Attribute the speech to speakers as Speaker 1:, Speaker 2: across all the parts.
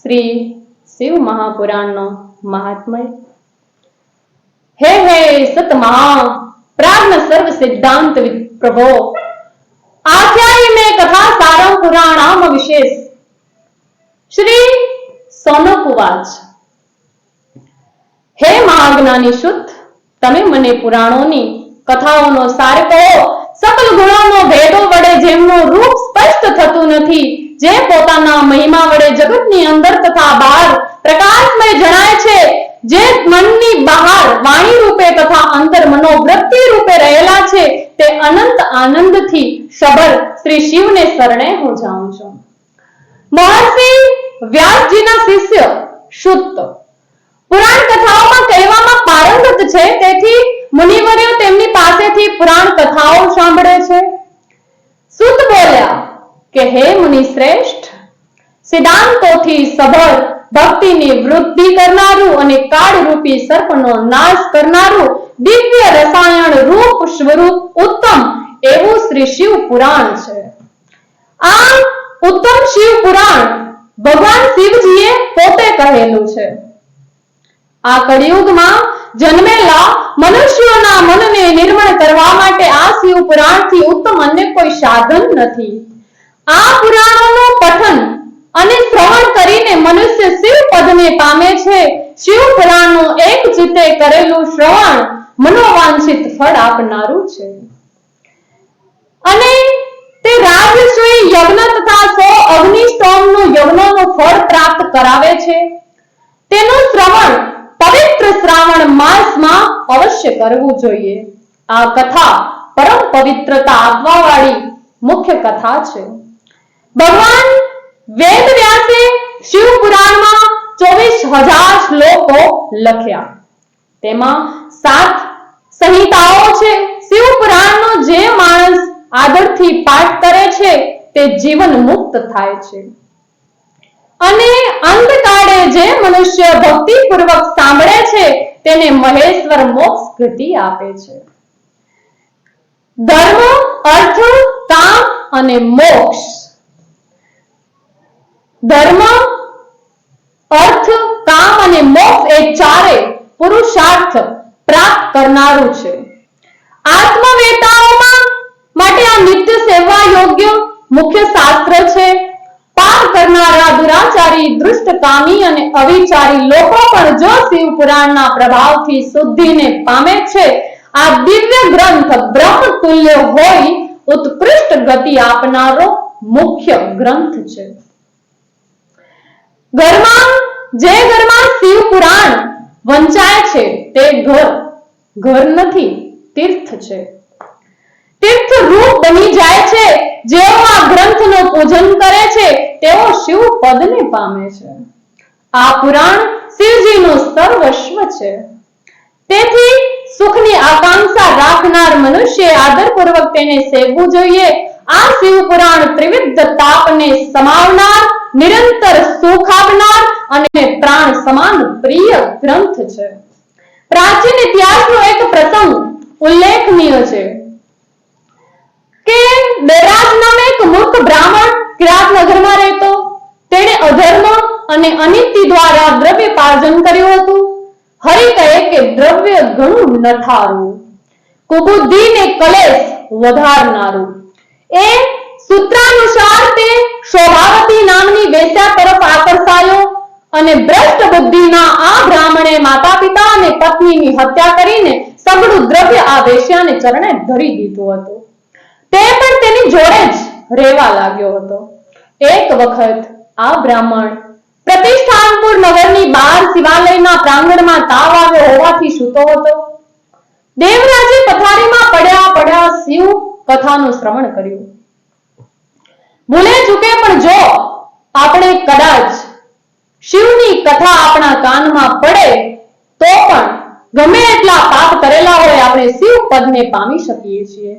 Speaker 1: શ્રી શિવ મહાપુરાણનો મહાત્મય। हे हे सत महा प्राज्ञ सर्व सिद्धांत प्रभो आख्यायी में कथा सारम पुराणाम विशेष। श्री सौनक उवाच। हे महाज्ञानी शुद्ध तमे मने पुराणोनी कथाओनो सार कहो। सकल गुणोनो भेदो वडे जेमनो रूप स्पष्ट थतुं नथी, जे पोताना महिमा वडे जगतनी अंदर तथा बहार प्रकाशमय जणाय छे, जे मननी बहार वाणी रूपे तथा अंतर मनोवृत्ति रूपे रहेला छे, ते अनंत आनंद थी शबर श्री शिव ने शरणे हूँ जाऊं छूं। महर्षि व्यास जी ना शिष्य शुद्ध पुराण कथाओं कहेवामां पारंगत छे, तेथी मुनिवर्यो तेमनी पासेथी पुराण कथाओ सांभळे छे। शुद्ध बोल्या के हे मुनि श्रेष्ठ, सिद्धांतोथी सबर भक्तिनी वृद्धि करनारू अने काળ रूपी सर्पनो नाश करनारू दिव्य रसायण रूप स्वरूप उत्तम एवं श्री शिव पुराण छे। आ उत्तम शिव पुराण भगवान शिवजीए पोते कहेલું છે। આ કળિયુગમાં જન્મેલા મનુષ્યોના મનને નિર્મળ કરવા માટે આ શિવ પુરાણથી ઉત્તમ અન્ય કોઈ સાધન નથી। આ પુરાણોનું પઠન અને શ્રવણ કરીને મનુષ્ય શિવ પદને પામે છે। શિવ પુરાણનું એક ચિત્તે કરેલું શ્રવણ મનોવાંછિત ફળ આપનારું છે અને તે રાજસૂય યજ્ઞ તથા 100 અગ્નિષ્ટોમનું યજ્ઞનું ફળ પ્રાપ્ત કરાવે છે। તેનું શ્રવણ પવિત્ર શ્રાવણ માસમાં અવશ્ય કરવું જોઈએ। આ કથા પરમ પવિત્રતા આપવાવાળી મુખ્ય કથા છે। ભગવાન વેદ વ્યાસે શિવ પુરાણમાં 24,000 શ્લોકો લખ્યા। તેમાં 7 સંહિતાઓ છે। શિવ પુરાણનો જે માણસ આદરથી પાઠ કરે છે તે જીવન મુક્ત થાય છે અને અંતકાળે જે મનુષ્ય ભક્તિપૂર્વક સાંભળે છે તેને મહેશ્વર મોક્ષ ગતિ આપે છે। ધર્મ, અર્થ, કામ અને મોક્ષ। ધર્મ, અર્થ, કામ અને મોક્ષ એ ચારે પુરુષાર્થ પ્રાપ્ત કરનારું છે। આત્મવેતાઓમાં માટે આ નિત્ય સેવા યોગ્ય મુખ્ય શાસ્ત્ર છે। પાપ કરનારા દુરાચારી, દુષ્ટકામી અને અવિચારી લોકો પણ જો શિવ પુરાણના પ્રભાવથી શુદ્ધિને પામે છે, આ દિવ્ય ગ્રંથ બ્રહ્મ તુલ્ય હોય ઉત્કૃષ્ટ ગતિ આપનારો મુખ્ય ગ્રંથ છે। ઘરમાં શિવ પુરાણ વંચાય છે તે ઘર નથી, તીર્થ છે। તીર્થ રૂપ બની જાય છે। જેઓ આ ગ્રંથનું પૂજન કરે છે તેઓ શિવ પદને પામે છે। આ પુરાણ શિવજીનું સર્વસ્વ છે। તેથી સુખની આકાંક્ષા રાખનાર મનુષ્ય આદરપૂર્વક તેને સેવવું જોઈએ। આ શિવ પુરાણ ત્રિવિધ તાપને સમાવનાર, નિરંતર સુખ આપનાર અને પ્રાણ સમાન પ્રિય ગ્રંથ છે। પ્રાચીન ઇતિહાસનો એક પ્રસંગ ઉલ્લેખનીય છે કે દેરાજ નામે એક મૂર્ખ બ્રાહ્મણ કિરાતનગરમાં રહેતો। તેણે અધર્મ અને અનિતિ દ્વારા દ્રવ્યોપાર્જન કર્યું હતું। હરિ કહે કે દ્રવ્ય ઘણું નઠારું, કુબુદ્ધિને કલેશ વધારનારું। એ સૂત્રાનુસાર તે શોભાવતી નામની વેશ્યા તરફ આકર્ષાયો અને ભ્રષ્ટ બુદ્ધિના આ બ્રાહ્મણે માતા પિતા અને પત્નીની હત્યા કરીને સગળું દ્રવ્ય આ વેશ્યાને ચરણે ધરી દીધું હતું। તે પણ તેની જોડે જ રહેવા લાગ્યો હતો। એક વખત આ બ્રાહ્મણ પ્રતિષ્ઠાનપુર નગરની બહાર શિવાલયના પ્રાંગણમાં તાવ આવ્યો હોવાથી સૂતો હતો। દેવરાજે પથારીમાં પડ્યા શિવ કથાનું શ્રવણ કર્યું। ભૂલે ચૂકે પણ જો આપણે કદાચ શિવની કથા આપણા કાનમાં પડે તો પણ ગમે એટલા પાપ કરેલા હોય આપણે શિવ પદને પામી શકીએ છીએ।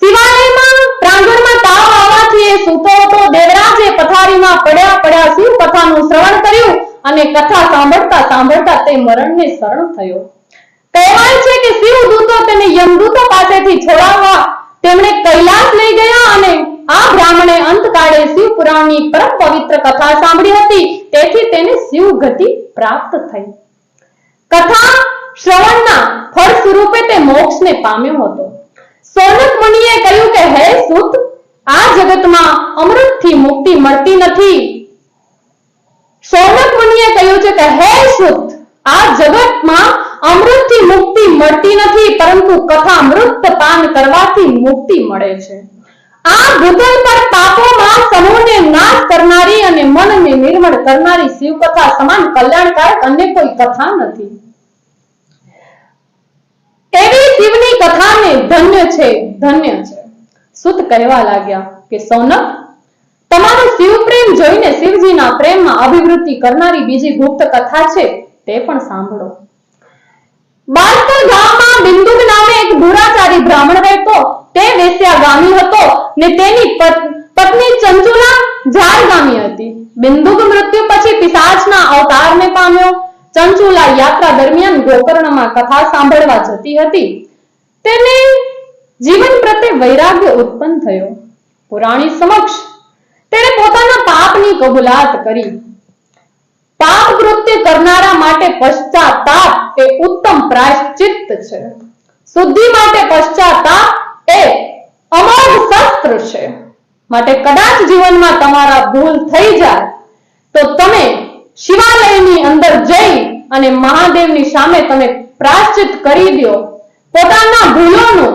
Speaker 1: શિવાલયમાં પ્રાંગણમાં તાવ આવવાથી એ સૂતો હતો। દેવરાજે પથારીમાં પડ્યા શિવ કથાનું શ્રવણ કર્યું અને કથા સાંભળતા સાંભળતા તે મરણને શરણ થયો। કહેવાય છે કે શિવ દૂતો તેને યમદૂતો પાસેથી છોડાવવા તેમણે કૈલાસ લઈ ગયા અને આ બ્રાહ્મણે અંતકાળે શિવ પુરાણની પરમ પવિત્ર કથા સાંભળી હતી, તેથી તેને શિવ ગતિ પ્રાપ્ત થઈ. કથા શ્રવણના ફળ સ્વરૂપે તે મોક્ષને પામ્યો હતો. સોનક મુનિએ કહ્યું કે હે સૂત, આ જગતમાં અમૃતથી મુક્તિ મળતી નથી. સોનક મુનિએ કહ્યું છે કે હે સૂત, આ જગતમાં અમૃતથી મુક્તિ મળતી નથી, પરંતુ કથા અમૃત પાન કરવાથી મુક્તિ મળે છે. આ ભૂતલ પર પાપોમાં સમૂહને નાશ કરનારી અને મનને નિર્મળ કરનારી શિવ કથા સમાન કલ્યાણકારક અન્ય કોઈ કથા નથી. એવી શિવની કથાને ધન્ય છે, ધન્ય છે. સૂત કહેવા લાગ્યા કે સોનક, તમારો શિવ પ્રેમ જોઈને શિવજીના પ્રેમમાં અભિવૃદ્ધિ કરનારી બીજી ગુપ્ત કથા છે, તે પણ સાંભળો. બાળકર ગામમાં બિંદુક નામે એક દુરાચારી બ્રાહ્મણ રહેતો. તે વેશ્યાગામી હતો ને તેની પત્ની ચંચુલા ઝારગામી હતી. બિંદુક મૃત્યુ પછી પિશાચના અવતારને પામ્યો. ચંચુલા યાત્રા દરમિયાન ગોકર્ણમાં કથા સાંભળવા જતી હતી. તેને જીવન પ્રત્યે વૈરાગ્ય ઉત્પન્ન થયો. પુરાણી સમક્ષ તેણે પોતાના પાપની કબૂલાત કરી. પાપ કૃત્ય કરનારા માટે પશ્ચાતાપ એ ઉત્તમ પ્રાયશ્ચિત્ત છે. શુદ્ધિ માટે પશ્ચાતાપ એ અમોઘ શસ્ત્ર છે. માટે કદાચ જીવનમાં તમારા ભૂલ થઈ જાય તો તમે શિવાલયની અંદર જઈ અને મહાદેવની સામે તમે પ્રાયશ્ચિત કરી દો. પોતાના ભૂલોનો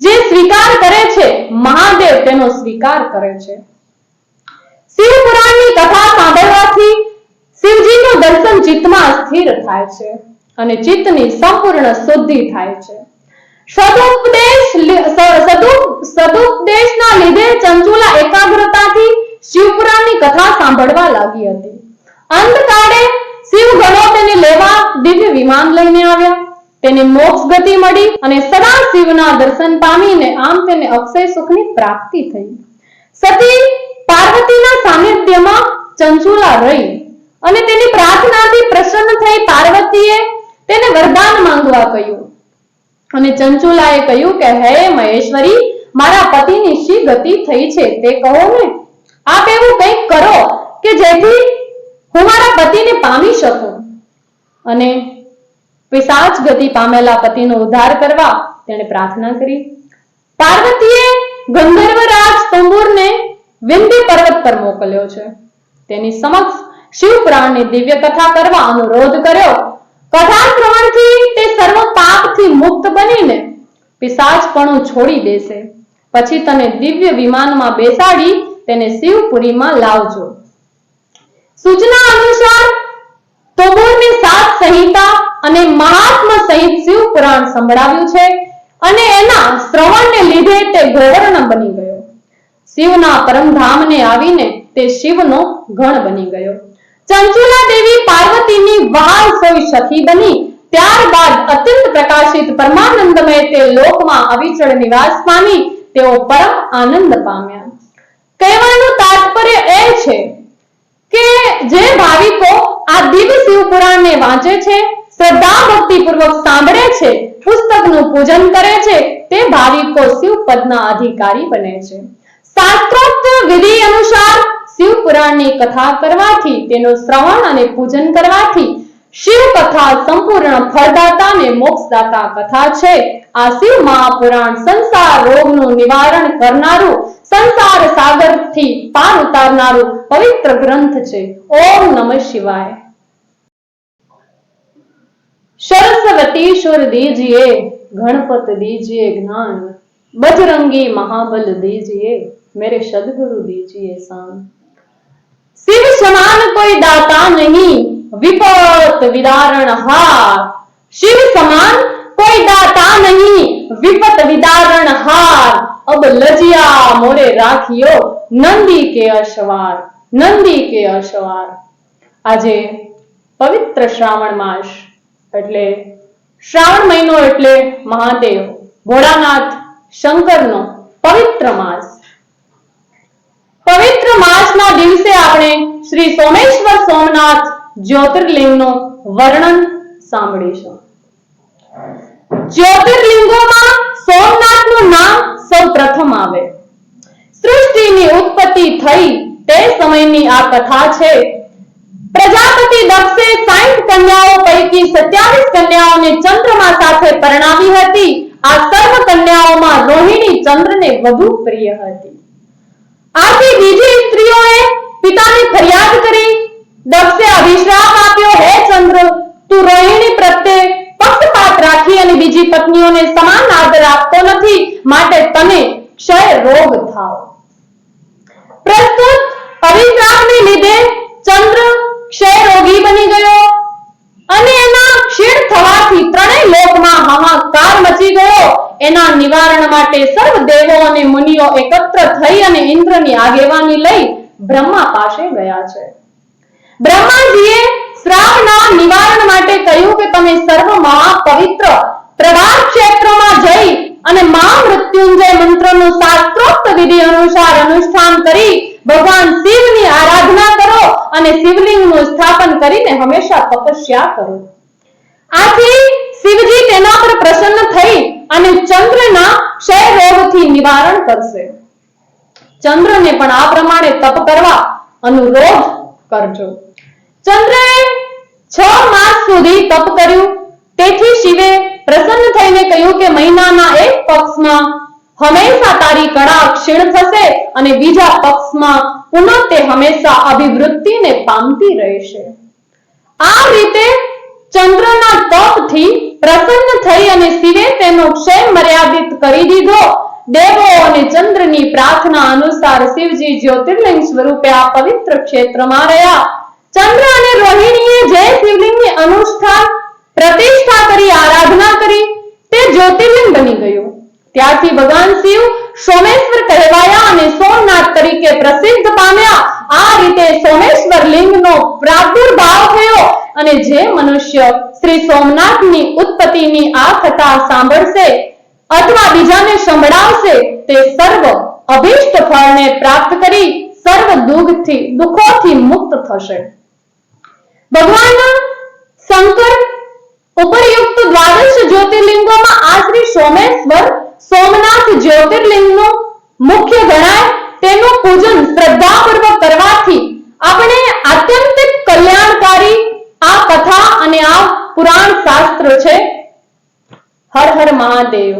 Speaker 1: જે સ્વીકાર કરે છે, મહાદેવ તેનો સ્વીકાર કરે છે. શિવ પુરાણની કથા સાંભળવાથી શિવજીનું દર્શન ચિત્તમાં સ્થિર થાય છે અને ચિત્તની સંપૂર્ણ શુદ્ધિ થાય છે. સદુપદેશના લીધે ચંચુલા એકાગ્રતાથી શિવપુરાણની કથા સાંભળવા લાગી હતી. અંતકાળે શિવગણો તેને લેવા દિવ્ય વિમાન લઈને આવ્યા. તેને મોક્ષ ગતિ મળી અને સદા શિવના દર્શન પામીને આમ તેને અક્ષય સુખની પ્રાપ્તિ થઈ. સતી પાર્વતીના સાનિધ્યમાં ચંચુલા રહી અને તેની પ્રાર્થનાથી પ્રસન્ન થઈ પાર્વતીએ તેને વરદાન માંગવા કહ્યું અને ચંચુલાએ કહ્યું કે હે મહેશ્વરી, મારા પતિની શી ગતિ થઈ છે તે કહો ને. આપ એવું કંઈક કરો કે જેથી હું મારા પતિને પામી શકું. અને પિશાચ ગતિ પામેલા પતિનો ઉદ્ધાર કરવા તેણે પ્રાર્થના કરી. પાર્વતીએ ગંધર્વરાજ તુંબુરને વિંધ્ય પર્વત પર મોકલ્યો છે. તેની સમક્ષ શિવ પુરાણની દિવ્ય કથા કરવા અનુરોધ કર્યો. કથા શ્રવણથી તે સર્વ પાપથી મુક્ત બનીને પિશાચપણું છોડી દેશે. પછી તને દિવ્ય વિમાનમાં બેસાડી તેને શિવપુરીમાં લાવજો. સૂચના અનુસાર તોબુરને 7 સંહિતા અને મહાત્મ સહિત શિવ પુરાણ સંભળાવ્યું છે અને એના શ્રવણને લીધે તે ગોવર્ણ બની ગયો. શિવના પરમધામને આવીને તે શિવનો ગણ બની ગયો. ચંચુલા દેવી પાર્વતીની વહાલ સોઈ સખી બની. ત્યારબાદ અત્યંત પ્રકાશિત પરમાનંદમય તે લોકમાં અવિચળ નિવાસ પામી તેઓ પરમ આનંદ પામ્યા. કહેવાનું તાત્પર્ય એ છે કે જે ભાવિકો આ દિવ્ય શિવ પુરાણને વાંચે છે, શ્રદ્ધા ભક્તિ પૂર્વક સાંભળે છે, પુસ્તકનું પૂજન કરે છે, તે ભાવિકો શિવ પદના અધિકારી બને છે. શાસ્ત્રોક્ત વિધિ અનુસાર શિવ પુરાણની કથા કરવાથી, તેનું શ્રવણ અને પૂજન કરવાથી શિવ કથા સંપૂર્ણ ફળદાતા અને મોક્ષદાતા કથા છે. આ શિવ મહાપુરાણ સંસાર રોગનું નિવારણ કરનારું, સંસાર સાગરથી પાર ઉતારનારું પવિત્ર ગ્રંથ છે. ઓમ નમઃ શિવાય. सरस्वती सुर दीजिए, गणपत दीजिए ज्ञान, बजरंगी महाबल दीजिए, मेरे सदगुरु दीजिए शान. शिव समान कोई दाता नहीं, विपत विदारण हार. शिव समान कोई दाता नहीं, विपत विदारण हार. अब लजिया मोरे राखियो, नंदी के अश्वार, नंदी के अश्वार. આજે પવિત્ર શ્રાવણ માસ એટલે શ્રાવણ મહિનો એટલે મહાદેવ ભોળાનાથ શંકરનો પવિત્ર માસ. પવિત્ર માસના દિવસે આપણે શ્રી સોમેશ્વર સોમનાથ જ્યોતિર્લિંગનું વર્ણન સાંભળીશું. જ્યોતિર્લિંગોમાં સોમનાથનું નામ સૌ પ્રથમ આવે. સૃષ્ટિ સૃષ્ટિની ઉત્પત્તિ થઈ તે સમયની આ કથા છે. પ્રજાપતિ દક્ષે 60 કન્યાઓ પૈકી 27 કન્યાઓને ચંદ્રમા સાથે પરણાવી હતી. આ સર્વ કન્યાઓમાં રોહિણી ચંદ્રને વધુ પ્રિય હતી. આથી બીજી સ્ત્રીઓએ પિતાની ફરિયાદ કરી. દક્ષે અભિશ્રાપ આપ્યો, હે ચંદ્ર, તું રોહિણી પ્રત્યે પક્ષપાત રાખી અને બીજી પત્નીઓને સમાન આદર આપતો નથી, માટે તને ક્ષય રોગ થાવ. પ્રસ્તુત અભિશ્રાપને લીધે ચંદ્ર ક્ષય રોગી બની ગયો અને એના ક્ષીણ થવાથી ત્રણેય લોકમાં હાહાકાર મચી ગયો. એના નિવારણ માટે સર્વ દેવો અને મુનિઓ એકત્ર થઈ અને ઇન્દ્રની આગેવાની લઈ બ્રહ્મા પાસે ગયા છે. બ્રહ્માજીએ શ્રાપના નિવારણ માટે કહ્યું કે તમે સર્વ મહાપવિત્ર પ્રભાસ ક્ષેત્રમાં જઈ અને મહામૃત્યુંજય મંત્રનું શાસ્ત્રોક્ત વિધિ અનુસાર અનુષ્ઠાન કરી ભગવાન શિવની આરાધના કરો અને શિવલિંગનું સ્થાપન કરીને હંમેશા તપસ્યા કરો. આથી શિવજી તેના પર પ્રસન્ન થઈ અને ચંદ્રના ક્ષય રોગથી નિવારણ કરશે. ચંદ્રને પણ આ પ્રમાણે તપ કરવા અનુરોધ કરજો. ચંદ્રએ 6 માસ સુધી તપ કર્યું. તેથી શિવે પ્રસન્ન થઈને કહ્યું કે મહિનાના એક પક્ષમાં હંમેશા તારી કળા ક્ષીણ થશે અને બીજા પક્ષમાં પુનઃ તે હંમેશા અભિવૃદ્ધિને પામતી રહેશે. આ રીતે ચંદ્રના તપથી પ્રસન્ન થઈ અને શિવે તેનો ક્ષય મર્યાદિત કરી દીધો. દેવો અને ચંદ્રની પ્રાર્થના અનુસાર શિવજી જ્યોતિર્લિંગ સ્વરૂપે આ પવિત્ર ક્ષેત્રમાં રહ્યા. ચંદ્ર અને રોહિણીએ જે શિવલિંગની અનુષ્ઠાન પ્રતિષ્ઠા કરી આરાધના કરી તે જ્યોતિર્લિંગ બની ગયું. ત્યારથી ભગવાન શિવ સોમેશ્વર કહેવાયા અને સોમનાથ તરીકે પ્રસિદ્ધ પામ્યા. આ રીતે સોમેશ્વર લિંગનો પ્રાદુર્ભાવ થયો અને જે મનુષ્ય શ્રી સોમનાથની ઉત્પત્તિની આ કથા સાંભળશે અથવા બીજાને સંભળાવશે તે સર્વ અભિષ્ટ ફળને પ્રાપ્ત કરી સર્વ દુઃખોથી મુક્ત થશે. ભગવાન શંકર ઉપરયુક્ત દ્વાદશ જ્યોતિર્લિંગોમાં આ શ્રી સોમેશ્વર સોમનાથ જ્યોતિર્લિંગનું મુખ્ય ગણાય. તેનું પૂજન શ્રદ્ધાપૂર્વક કરવાથી આપણે આત્યંતિક કલ્યાણકારી આ કથા અને આ પુરાણ શાસ્ત્ર છે. હર હર મહાદેવ.